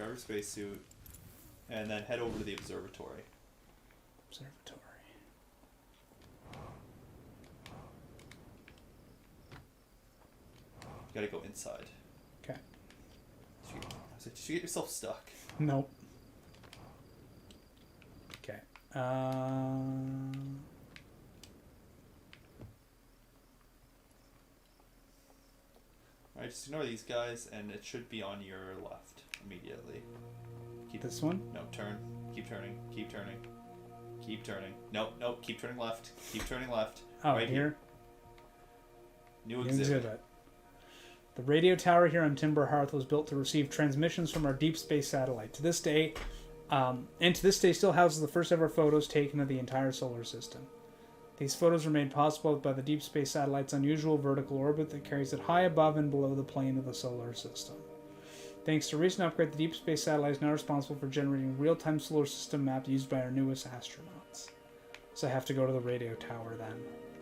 grab your spacesuit, and then head over to the observatory. Observatory. You gotta go inside. Okay. Did you get yourself stuck? Nope. Okay. Alright, just ignore these guys, and it should be on your left immediately. Keep This one? No, turn. Keep turning. Keep turning. Keep turning. Nope, nope. Keep turning left. Keep turning left. Oh, right here? New exhibit. The radio tower here on Timber Hearth was built to receive transmissions from our deep space satellite. To this day, still houses the first ever photos taken of the entire solar system. These photos were made possible by the deep space satellite's unusual vertical orbit that carries it high above and below the plane of the solar system. Thanks to recent upgrade, the deep space satellite is now responsible for generating real-time solar system maps used by our newest astronauts. So I have to go to the radio tower then.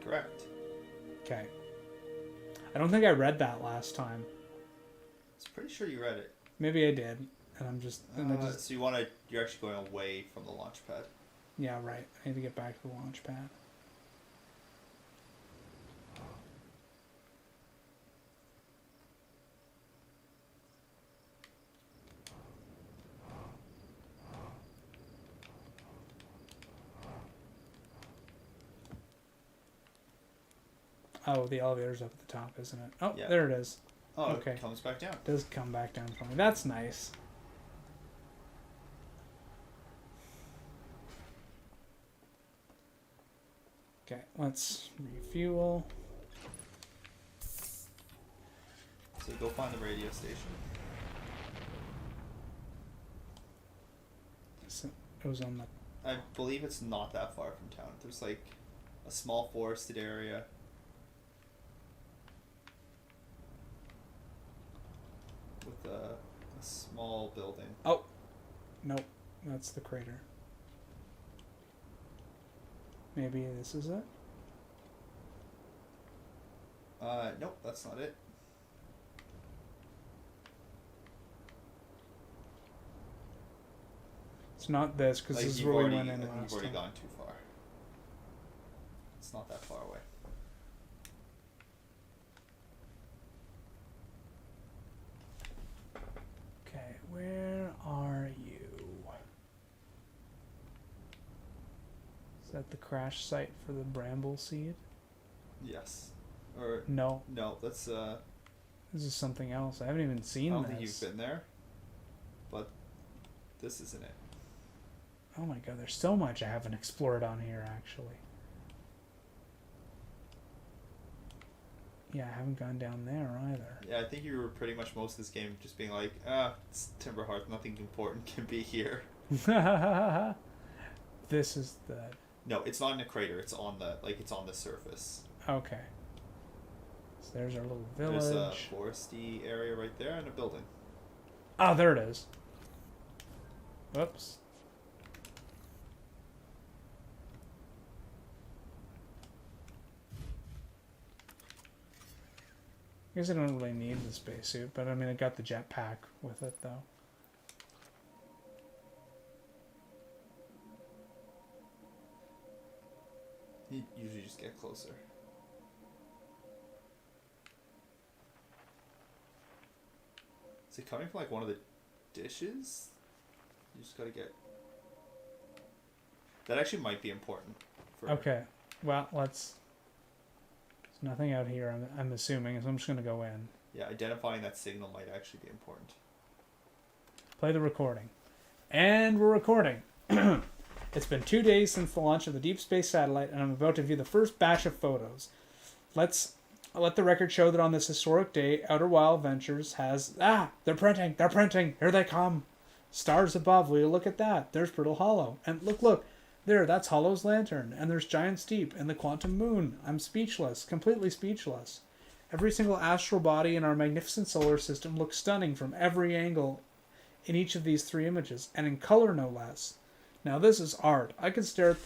Correct. Okay. I don't think I read that last time. I'm pretty sure you read it. Maybe I did, and I'm just. So you're actually going away from the launch pad. Yeah, right. I need to get back to the launch pad. Oh, the elevator's up at the top, isn't it? Oh, yeah. There it is. Oh, okay. It comes back down. It does come back down for me. That's nice. Okay, let's refuel. So go find the radio station. It was on the... I believe it's not that far from town. There's like a small forested area. With a small building. Oh! Nope. That's the crater. Maybe this is it? Nope, that's not it. It's not this, because this is where we went in last time. You've already gone too far. It's not that far away. Okay, where are you? Is that the crash site for the bramble seed? Yes. Or no. No, that's This is something else. I haven't even seen this. I don't think you've been there. But this isn't it. Oh my god, there's so much I haven't explored on here, actually. Yeah, I haven't gone down there either. Yeah, I think you were pretty much most of this game just being like, it's Timber Hearth, nothing important can be here. This is the... No, it's not in a crater, it's on the surface. Okay. So there's our little village. There's a foresty area right there and a building. Oh, there it is. Whoops. I guess I don't really need the spacesuit, but I mean, I got the jetpack with it, though. You usually just get closer. Is it coming from like one of the dishes? You just gotta get... That actually might be important. Okay. Well, let's... There's nothing out here, I'm assuming, so I'm just going to go in. Yeah, identifying that signal might actually be important. Play the recording. And we're recording. It's been 2 days since the launch of the Deep Space Satellite, and I'm about to view the first batch of photos. Let the record show that on this historic day, Outer Wild Ventures has... They're printing! They're printing! Here they come! Stars above, will you look at that? There's Brittle Hollow. And look! There, that's Hollow's lantern. And there's Giant Steep and the Quantum Moon. I'm speechless. Completely speechless. Every single astral body in our magnificent solar system looks stunning from every angle in each of these 3 images, and in color no less. Now this is art. I could stare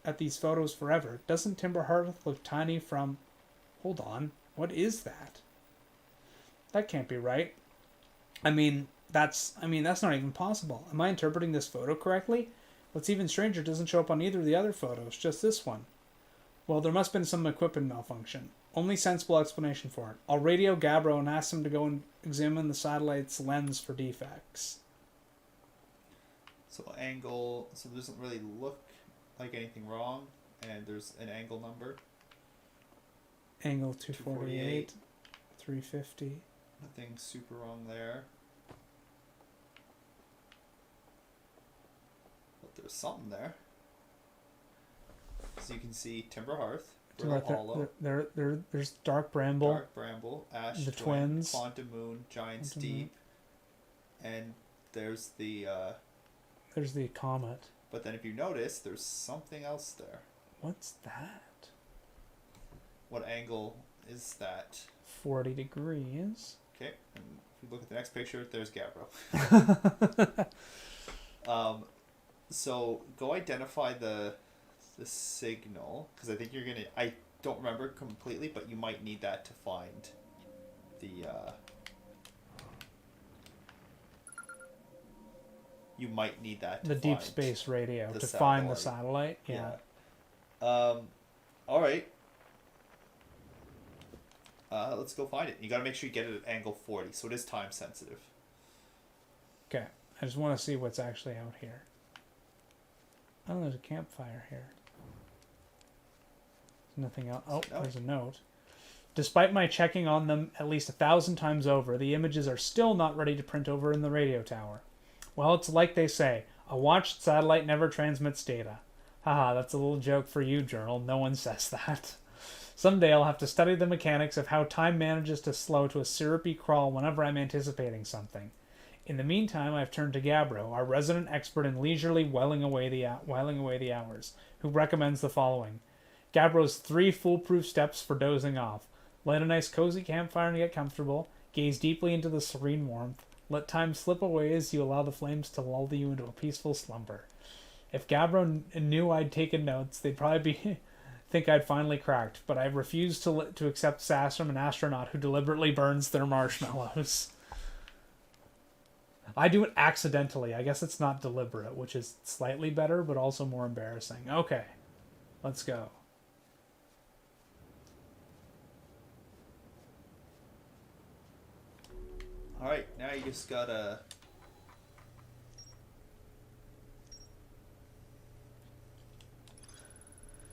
at these photos forever. Doesn't Timber Hearth look tiny from... Hold on. What is that? That can't be right. I mean, That's not even possible. Am I interpreting this photo correctly? What's even stranger, it doesn't show up on either of the other photos, just this one. Well, there must have been some equipment malfunction. Only sensible explanation for it. I'll radio Gabbro and ask him to go and examine the satellite's lens for defects. So angle, so it doesn't really look like anything wrong, and there's an angle number. Angle 248, 350. Nothing super wrong there. But there's something there. So you can see Timber Hearth, Brittle Hollow. There's Dark Bramble. Dark Bramble, Ash the Twin, Twins. Quantum Moon, Giant's Quantum Deep, and there's the... there's the Comet. But then if you notice, there's something else there. What's that? What angle is that? 40 degrees. Okay, and if you look at the next picture, there's Gabbro. So go identify the signal, because I think you're gonna... I don't remember completely, but you might need that to find the... you might need that to the find deep space radio the to find the satellite. Yeah. All right. Let's go find it. You got to make sure you get it at angle 40, so it is time sensitive. Okay. I just want to see what's actually out here. Oh, there's a campfire here. There's nothing else. Oh, there's a note. Despite my checking on them at least 1,000 times over, the images are still not ready to print over in the radio tower. Well, it's like they say, a watched satellite never transmits data. Haha, that's a little joke for you, Journal. No one says that. Someday I'll have to study the mechanics of how time manages to slow to a syrupy crawl whenever I'm anticipating something. In the meantime, I've turned to Gabbro, our resident expert in leisurely whiling away the hours, who recommends the following. Gabbro's 3 foolproof steps for dozing off. Light a nice cozy campfire and get comfortable. Gaze deeply into the serene warmth. Let time slip away as you allow the flames to lull you into a peaceful slumber. If Gabbro knew I'd taken notes, they'd probably think I'd finally cracked, but I refuse to accept sass from an astronaut who deliberately burns their marshmallows. I do it accidentally. I guess it's not deliberate, which is slightly better, but also more embarrassing. Okay, let's go. Alright, now you just gotta...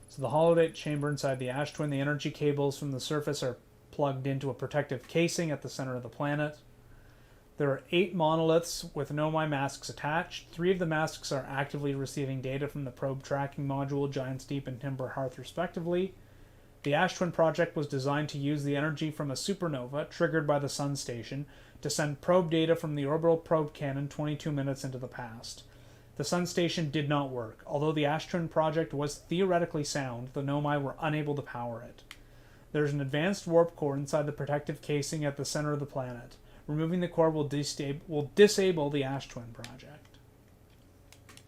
So the holodeck chamber inside the Ash Twin, the energy cables from the surface are plugged into a protective casing at the center of the planet. There are 8 monoliths with Nomai masks attached. 3 of the masks are actively receiving data from the probe tracking module, Giant's Deep and Timber Hearth respectively. The Ash Twin project was designed to use the energy from a supernova triggered by the Sun Station to send probe data from the orbital probe cannon 22 minutes into the past. The Sun Station did not work. Although the Ash Twin project was theoretically sound, the Nomai were unable to power it. There's an advanced warp core inside the protective casing at the center of the planet. Removing the core will disable the Ash Twin project.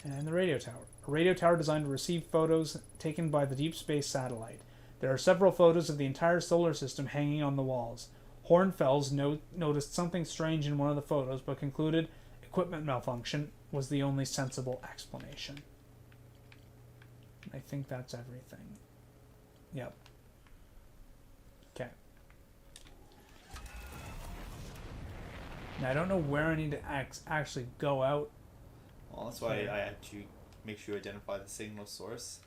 And the radio tower. A radio tower designed to receive photos taken by the deep space satellite. There are several photos of the entire solar system hanging on the walls. Hornfels noticed something strange in one of the photos, but concluded equipment malfunction was the only sensible explanation. I think that's everything. Yep. Okay. Now I don't know where I need to actually go out. Well, that's why I had to make sure you identify the signal source.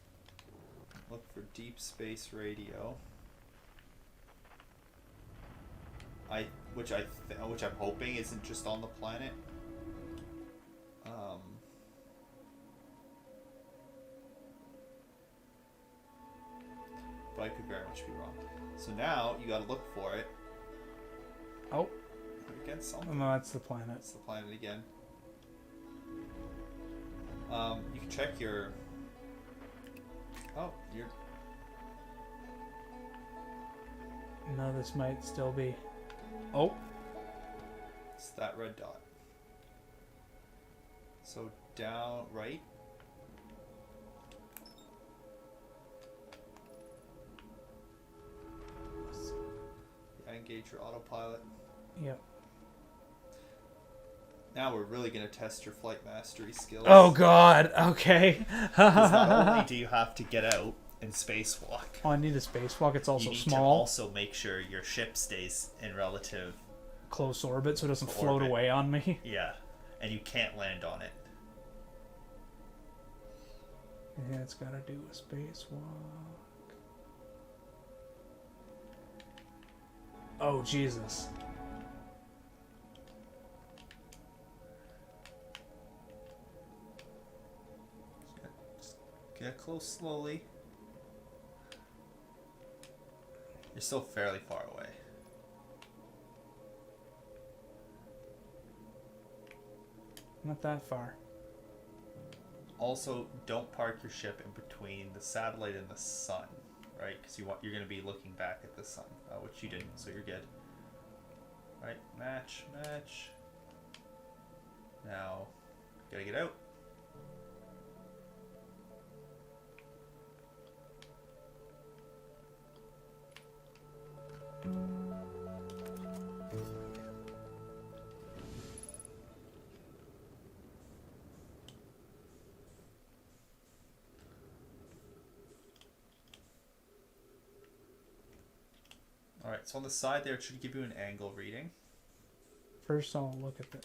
Look for deep space radio. Which I'm hoping isn't just on the planet. But I could very much be wrong. So now you gotta look for it. Oh. Against something. Oh, no, that's the planet. That's the planet again. You can check your... Oh, you're... No, this might still be... Oh. It's that red dot. So down, right? Yeah, engage your autopilot. Yep. Now we're really going to test your flight mastery skills. Oh God. Okay. Because not only do you have to get out and spacewalk, Oh, I need a spacewalk. It's also you need small. to also make sure your ship stays in relative Close orbit so it doesn't float orbit. away on me. Yeah, and you can't land on it. Yeah, it's gotta do a spacewalk. Oh, Jesus. Just get close slowly. You're still fairly far away. Not that far. Also, don't park your ship in between the satellite and the sun, right? Because you're going to be looking back at the sun, which you didn't, so you're good. Right, match. Now, gotta get out. Alright, so on the side there, it should give you an angle reading. First, I'll look at the...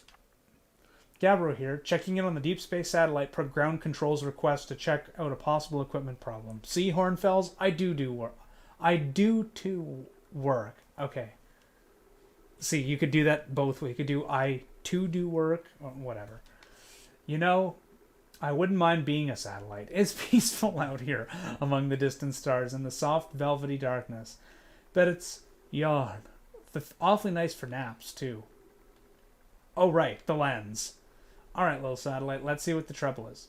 Gabbro here, checking in on the deep space satellite per ground control's request to check out a possible equipment problem. See, Hornfells, I do work. I do too work. Okay. See, you could do that both ways. You could do I too do work, or whatever. You know, I wouldn't mind being a satellite. It's peaceful out here among the distant stars and the soft velvety darkness. Bet it's yarn. Awfully nice for naps, too. Oh, right, the lens. Alright, little satellite, let's see what the trouble is.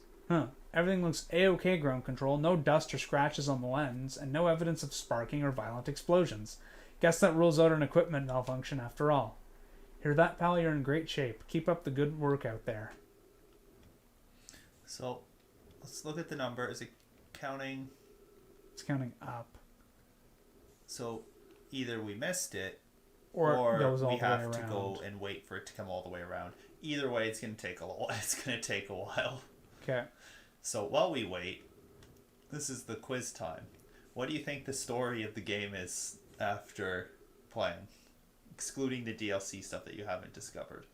Everything looks A-OK, ground control. No dust or scratches on the lens, and no evidence of sparking or violent explosions. Guess that rules out an equipment malfunction after all. Hear that, pal? You're in great shape. Keep up the good work out there. So, let's look at the number. Is it counting? It's counting up. So, either we missed it, or goes all we the way have to around. go and wait for it to come all the way around. Either way, it's going to take a while. It's going to take a while. Okay. So while we wait, this is the quiz time. What do you think the story of the game is after playing, excluding the DLC stuff that you haven't discovered?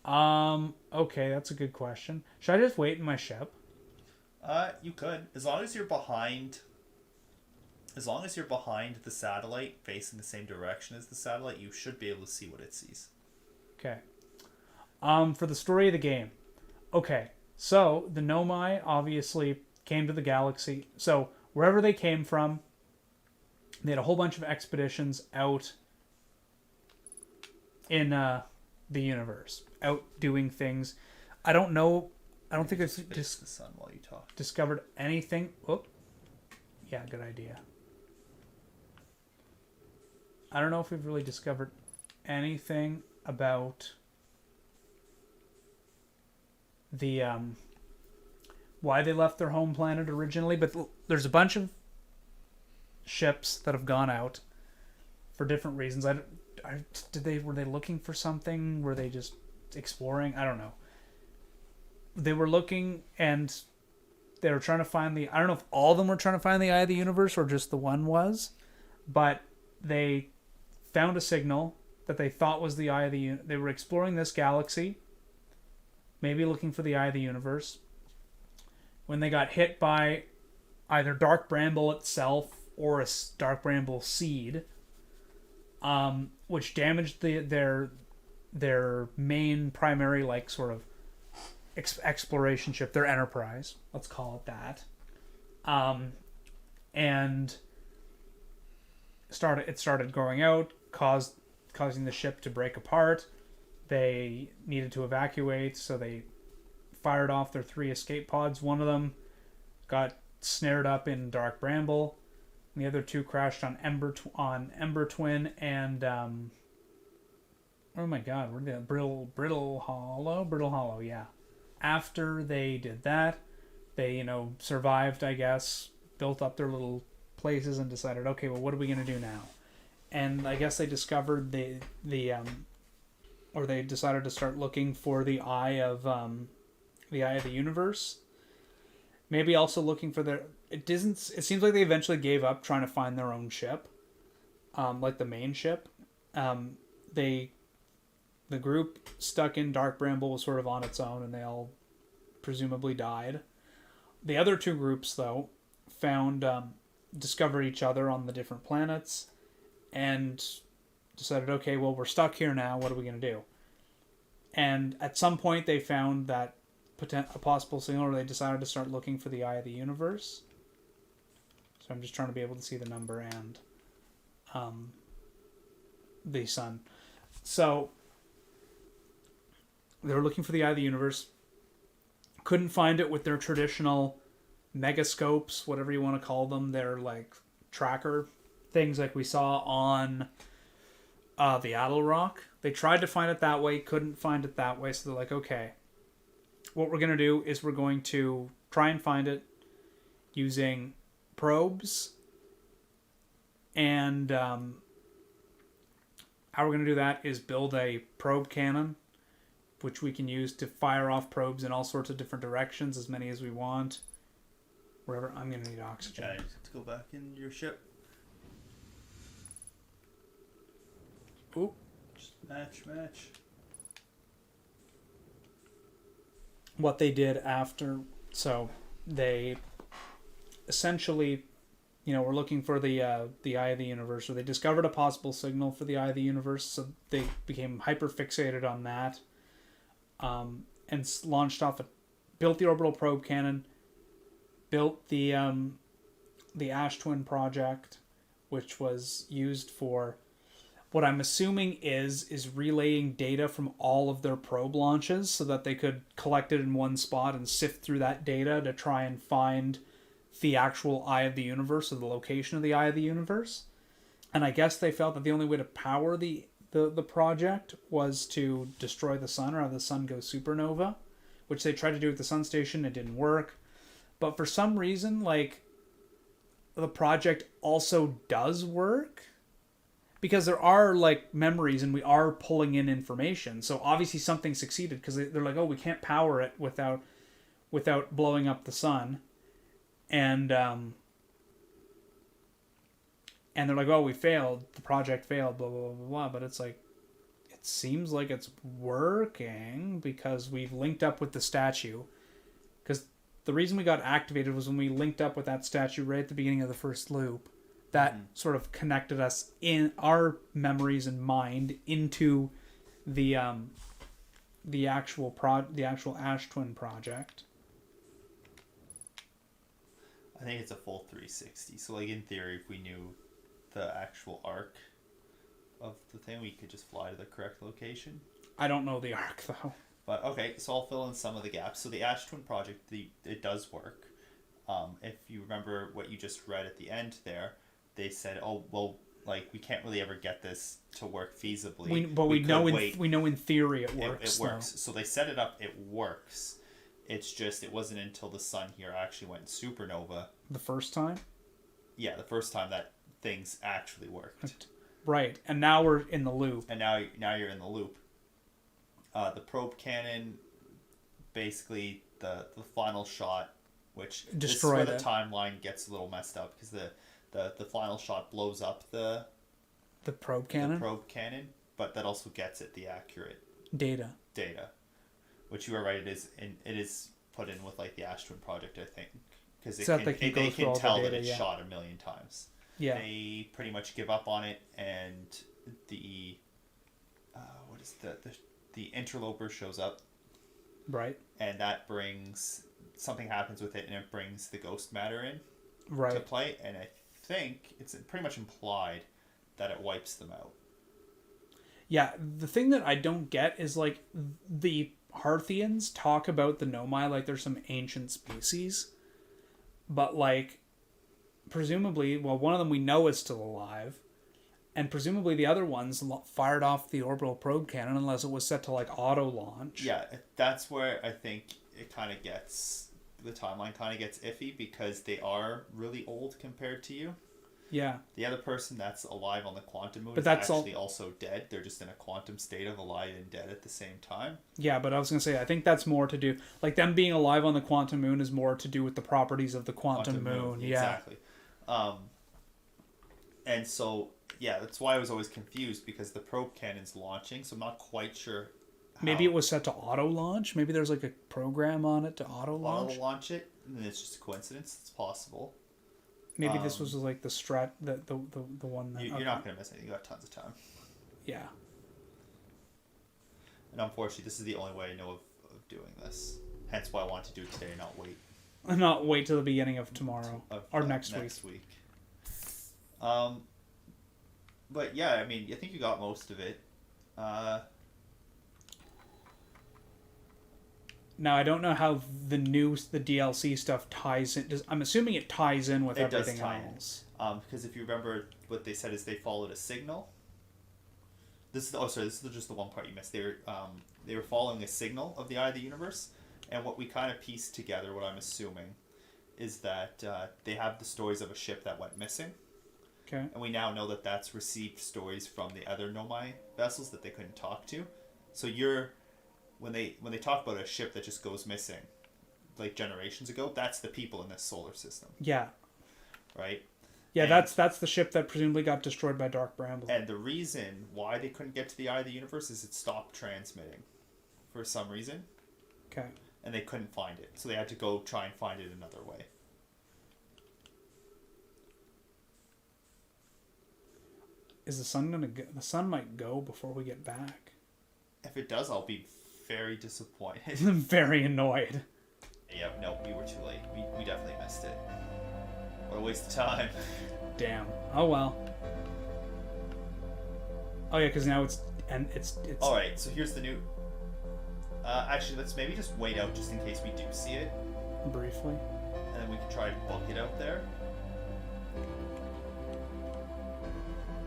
Okay, that's a good question. Should I just wait in my ship? You could, as long as you're behind. As long as you're behind the satellite, facing the same direction as the satellite, you should be able to see what it sees. Okay. For the story of the game. Okay, so the Nomai obviously came to the galaxy. So wherever they came from, they had a whole bunch of expeditions out in the universe, out doing things. I don't know. I don't think I've the sun while you talk. Discovered anything. Oh, yeah, good idea. I don't know if we've really discovered anything about the why they left their home planet originally, but there's a bunch of ships that have gone out for different reasons. Were they looking for something? Were they just exploring? I don't know. They were looking and they were trying to find I don't know if all of them were trying to find the eye of the universe or just the one was, but they found a signal that they thought was the eye of the universe. They were exploring this galaxy, maybe looking for the eye of the universe, when they got hit by either dark bramble itself or a dark bramble seed, which damaged their main primary sort of exploration ship, their Enterprise, let's call it that, and it started growing out, causing the ship to break apart. They needed to evacuate, so they fired off their 3 escape pods. One of them got snared up in Dark Bramble, and the other 2 crashed on Ember Twin and oh my god, where did they? Brittle Hollow, yeah. After they did that, they survived, I guess, built up their little places and decided, okay, well, what are we gonna do now? And I guess they discovered the or they decided to start looking for the eye of the universe. Maybe also looking for their. It doesn't. It seems like they eventually gave up trying to find their own ship, like the main ship. The group stuck in Dark Bramble was sort of on its own, and they all presumably died. The other two groups, though, discovered each other on the different planets, and decided, okay, well, we're stuck here now. What are we going to do? And at some point, they found that a possible signal, or they decided to start looking for the eye of the universe. So I'm just trying to be able to see the number and the sun. So they were looking for the eye of the universe. Couldn't find it with their traditional megascopes, whatever you want to call them. They're like tracker things like we saw on the Adel Rock. They tried to find it that way, couldn't find it that way. So they're like, okay, what we're going to do is we're going to try and find it using probes. And how we're going to do that is build a probe cannon, which we can use to fire off probes in all sorts of different directions, as many as we want. Wherever. I'm going to need oxygen. Okay, let's go back in your ship. Oop. Just match. What they did after, so they essentially, were looking for the eye of the universe, or they discovered a possible signal for the eye of the universe, so they became hyper fixated on that, and launched off built the orbital probe cannon, built the Ash Twin project, which was used for what I'm assuming is relaying data from all of their probe launches so that they could collect it in one spot and sift through that data to try and find the actual eye of the universe, or the location of the eye of the universe. And I guess they felt that the only way to power the project was to destroy the sun, or have the sun go supernova, which they tried to do at the sun station. It didn't work. But for some reason, like, the project also does work, because there are like memories and we are pulling in information. So obviously something succeeded, because they're like, oh, we can't power it without blowing up the sun. And they're like, oh, we failed. The project failed, blah, blah, blah, blah. But it's like, it seems like it's working because we've linked up with the statue. Because the reason we got activated was when we linked up with that statue right at the beginning of the first loop. That sort of connected us in our memories and mind into the actual Ash Twin project. I think it's a full 360. So, like, in theory, if we knew the actual arc of the thing, we could just fly to the correct location. I don't know the arc, though. But, okay, so I'll fill in some of the gaps. So the Ash Twin project, it does work. If you remember what you just read at the end there, they said, oh, well, like, we can't really ever get this to work feasibly. We know in theory it works. It works. So they set it up, it works. It's just, it wasn't until the sun here actually went supernova. The first time? Yeah, the first time that things actually worked. Right, and now we're in the loop. And now you're in the loop. The probe cannon, basically the final shot, which destroyed this is where the timeline gets a little messed up, because the final shot blows up the probe cannon. The probe cannon, but that also gets it the accurate data. Which you are right, it is put in with like the Ash Twin project, I think, because they can tell that it's shot a million times. Yeah. They pretty much give up on it, and the the interloper shows up. Right. And that brings something happens with it, and it brings the ghost matter in. Right. To play, and I think it's pretty much implied that it wipes them out. Yeah, the thing that I don't get is, like, the Harthians talk about the Nomai like they're some ancient species, but, like, presumably, well, one of them we know is still alive, and presumably the other ones fired off the orbital probe cannon unless it was set to, like, auto launch. Yeah, that's where I think it kind of gets, the timeline kind of gets iffy, because they are really old compared to you. Yeah. The other person that's alive on the quantum moon But is that's actually also dead. They're just in a quantum state of alive and dead at the same time. Yeah, but I was gonna say I think that's more to do like them being alive on the quantum moon is more to do with the properties of the quantum moon. Yeah. Exactly. And so yeah, that's why I was always confused because the probe cannon's launching, so I'm not quite sure. Maybe it was set to auto launch. Maybe there's like a program on it to auto launch. Auto launch it, and it's just a coincidence. It's possible. Maybe this was like the strat, the one that You're not gonna miss anything. You got tons of time. Yeah. And unfortunately, this is the only way I know of doing this. Hence why I want to do it today and not wait. Not wait till the beginning of tomorrow or next week. But yeah, I mean, I think you got most of it. Now I don't know how the DLC stuff ties in. I'm assuming it ties in with everything else. Because if you remember, what they said is they followed a signal. This is just the one part you missed. They were following a signal of the Eye of the Universe, and what we kind of pieced together, what I'm assuming, is that they have the stories of a ship that went missing. Okay. And we now know that that's received stories from the other Nomai vessels that they couldn't talk to. So when they talk about a ship that just goes missing, like generations ago, that's the people in this solar system. Yeah. Right? Yeah, that's the ship that presumably got destroyed by Dark Bramble. And the reason why they couldn't get to the Eye of the Universe is it stopped transmitting for some reason. Okay. And they couldn't find it. So they had to go try and find it another way. Is the sun gonna go? The sun might go before we get back. If it does, I'll be very disappointed. I'm very annoyed. Yeah, no, we were too late. We definitely missed it. What a waste of time. Damn. Oh well. Oh yeah, because now it's. All right, so here's the new. Actually, let's maybe just wait out just in case we do see it. Briefly. And then we can try to book it out there.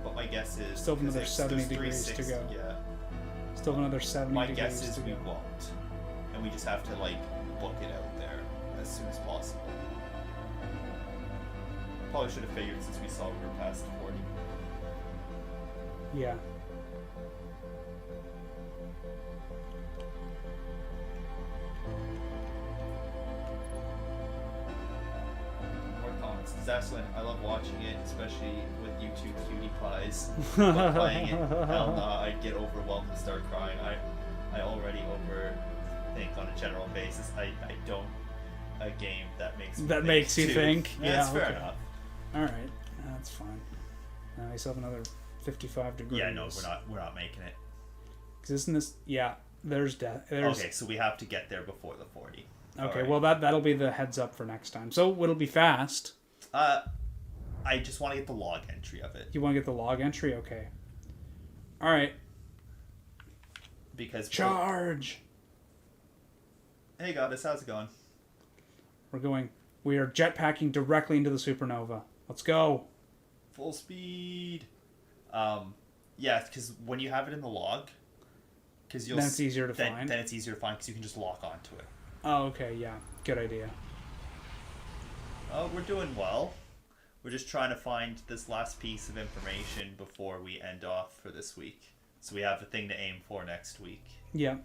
But my guess is still have another 70 degrees to go. Yeah. Still have another 70 my degrees guess is to we go. won't, and we just have to book it out there as soon as possible. Probably should have figured since we saw we were past 40. Yeah. More comments. Zaslin, I love watching it, especially with you two cutie pies playing it. Hell no, I'd get overwhelmed and start crying. I already overthink on a general basis. I don't a game that makes me makes you too. think. Yeah, that's fair enough. All right, that's fine. I still have another 55 degrees. Yeah, no, we're not making it. Because isn't this? Yeah, there's death. Okay, so we have to get there before the 40. Okay, right. Well that'll be the heads up for next time. So it'll be fast. I just want to get the log entry of it. You want to get the log entry? Okay. All right. Because charge. Hey, Goddess, how's it going? We are jetpacking directly into the supernova. Let's go. Full speed. Yeah, because when you have it in the log, because then it's easier to find. Then it's easier to find because you can just lock onto it. Oh, okay, yeah, good idea. Oh, we're doing well. We're just trying to find this last piece of information before we end off for this week, so we have a thing to aim for next week. Yeah.